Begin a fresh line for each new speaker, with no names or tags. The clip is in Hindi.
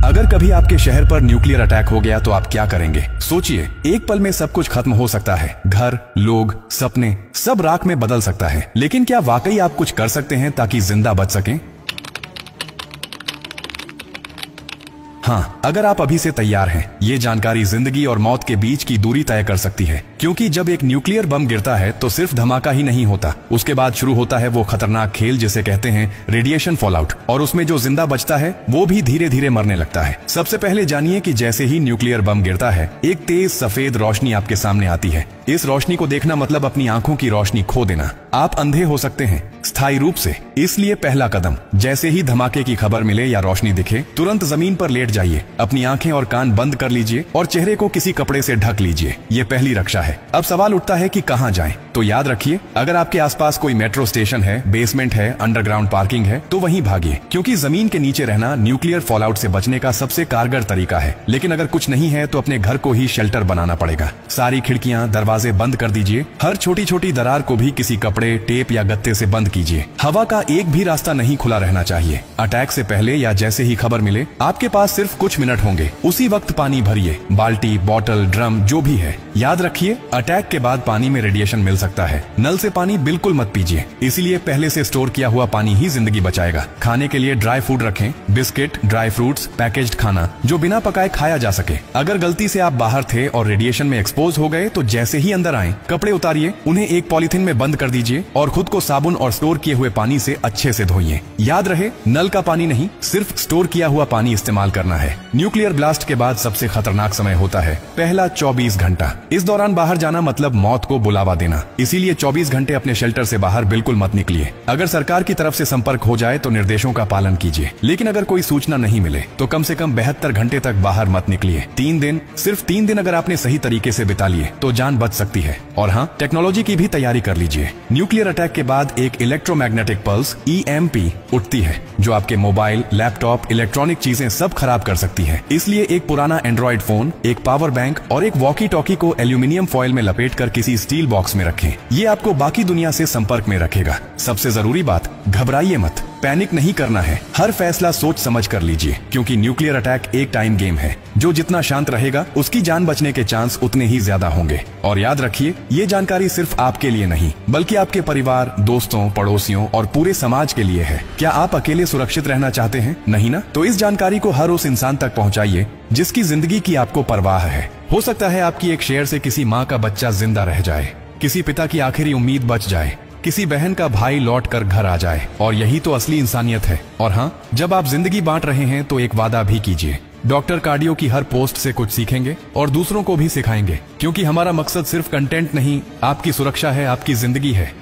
अगर कभी आपके शहर पर न्यूक्लियर अटैक हो गया तो आप क्या करेंगे? सोचिए, एक पल में सब कुछ खत्म हो सकता है। घर, लोग, सपने, सब राख में बदल सकता है। लेकिन क्या वाकई आप कुछ कर सकते हैं ताकि जिंदा बच सकें? हाँ, अगर आप अभी से तैयार हैं, ये जानकारी जिंदगी और मौत के बीच की दूरी तय कर सकती है। क्योंकि जब एक न्यूक्लियर बम गिरता है तो सिर्फ धमाका ही नहीं होता, उसके बाद शुरू होता है वो खतरनाक खेल जिसे कहते हैं रेडिएशन फॉलआउट। और उसमें जो जिंदा बचता है वो भी धीरे धीरे मरने लगता है। सबसे पहले जानिए कि जैसे ही न्यूक्लियर बम गिरता है, एक तेज सफेद रोशनी आपके सामने आती है। इस रोशनी को देखना मतलब अपनी आंखों की रोशनी खो देना। आप अंधे हो सकते हैं स्थायी रूप से। इसलिए पहला कदम, जैसे ही धमाके की खबर मिले या रोशनी दिखे, तुरंत जमीन पर लेट जाइए, अपनी आंखें और कान बंद कर लीजिए और चेहरे को किसी कपड़े से ढक लीजिए। ये पहली रक्षा है। अब सवाल उठता है कि कहां जाएं? तो याद रखिए, अगर आपके आसपास कोई मेट्रो स्टेशन है, बेसमेंट है, अंडरग्राउंड पार्किंग है, तो वहीं भागिए, क्योंकि जमीन के नीचे रहना न्यूक्लियर फॉलआउट से बचने का सबसे कारगर तरीका है। लेकिन अगर कुछ नहीं है तो अपने घर को ही शेल्टर बनाना पड़ेगा। सारी खिड़कियां, दरवाजे बंद कर दीजिए। हर छोटी छोटी दरार को भी किसी कपड़े, टेप या गत्ते से बंद कीजिए। हवा का एक भी रास्ता नहीं खुला रहना चाहिए। अटैक से पहले या जैसे ही खबर मिले, आपके पास सिर्फ कुछ मिनट होंगे। उसी वक्त पानी भरिए, बाल्टी, बोतल, ड्रम, जो भी है। याद रखिए, अटैक के बाद पानी में रेडिएशन मिल सकता है। नल से पानी बिल्कुल मत पीजिए, इसीलिए पहले से स्टोर किया हुआ पानी ही जिंदगी बचाएगा। खाने के लिए ड्राई फूड रखें, बिस्किट, ड्राई फ्रूट्स, पैकेज्ड खाना जो बिना पकाए खाया जा सके। अगर गलती से आप बाहर थे और रेडिएशन में एक्सपोज हो गए तो जैसे ही अंदर आए, कपड़े उतारिए, उन्हें एक पॉलिथीन में बंद कर दीजिए और खुद को साबुन और स्टोर किए हुए पानी से अच्छे से धोइए। याद रहे, नल का पानी नहीं, सिर्फ स्टोर किया हुआ पानी इस्तेमाल करना है। न्यूक्लियर ब्लास्ट के बाद सबसे खतरनाक समय होता है पहला 24 घंटा। इस दौरान बाहर जाना मतलब मौत को बुलावा देना। इसीलिए 24 घंटे अपने शेल्टर से बाहर बिल्कुल मत निकलिए। अगर सरकार की तरफ से संपर्क हो जाए तो निर्देशों का पालन कीजिए, लेकिन अगर कोई सूचना नहीं मिले तो कम से कम 72 घंटे तक बाहर मत निकलिए। 3 दिन, सिर्फ 3 दिन अगर आपने सही तरीके से बिता लिए तो जान बच सकती है। और हाँ, टेक्नोलॉजी की भी तैयारी कर लीजिए। न्यूक्लियर अटैक के बाद एक इलेक्ट्रोमैग्नेटिक पल्स EMP उठती है, जो आपके मोबाइल, लैपटॉप, इलेक्ट्रॉनिक चीजें सब खराब कर सकती है। इसलिए एक पुराना एंड्रॉइड फोन, एक पावर बैंक और एक वॉकी टॉकी को एल्यूमिनियम फॉइल में लपेटकर किसी स्टील बॉक्स में रखें। ये आपको बाकी दुनिया से संपर्क में रखेगा। सबसे जरूरी बात, घबराइए मत, पैनिक नहीं करना है। हर फैसला सोच समझ कर लीजिए, क्योंकि न्यूक्लियर अटैक एक टाइम गेम है। जो जितना शांत रहेगा, उसकी जान बचने के चांस उतने ही ज्यादा होंगे। और याद रखिए, ये जानकारी सिर्फ आपके लिए नहीं, बल्कि आपके परिवार, दोस्तों, पड़ोसियों और पूरे समाज के लिए है। क्या आप अकेले सुरक्षित रहना चाहते हैं? नहीं ना? तो इस जानकारी को हर उस इंसान तक पहुंचाइए जिसकी जिंदगी की आपको परवाह है। हो सकता है आपकी एक शेयर से किसी माँ का बच्चा जिंदा रह जाए, किसी पिता की आखिरी उम्मीद बच जाए, किसी बहन का भाई लौट कर घर आ जाए। और यही तो असली इंसानियत है। और हाँ, जब आप जिंदगी बांट रहे हैं तो एक वादा भी कीजिए। डॉक्टर कार्डियो की हर पोस्ट से कुछ सीखेंगे और दूसरों को भी सिखाएंगे, क्योंकि हमारा मकसद सिर्फ कंटेंट नहीं, आपकी सुरक्षा है, आपकी जिंदगी है।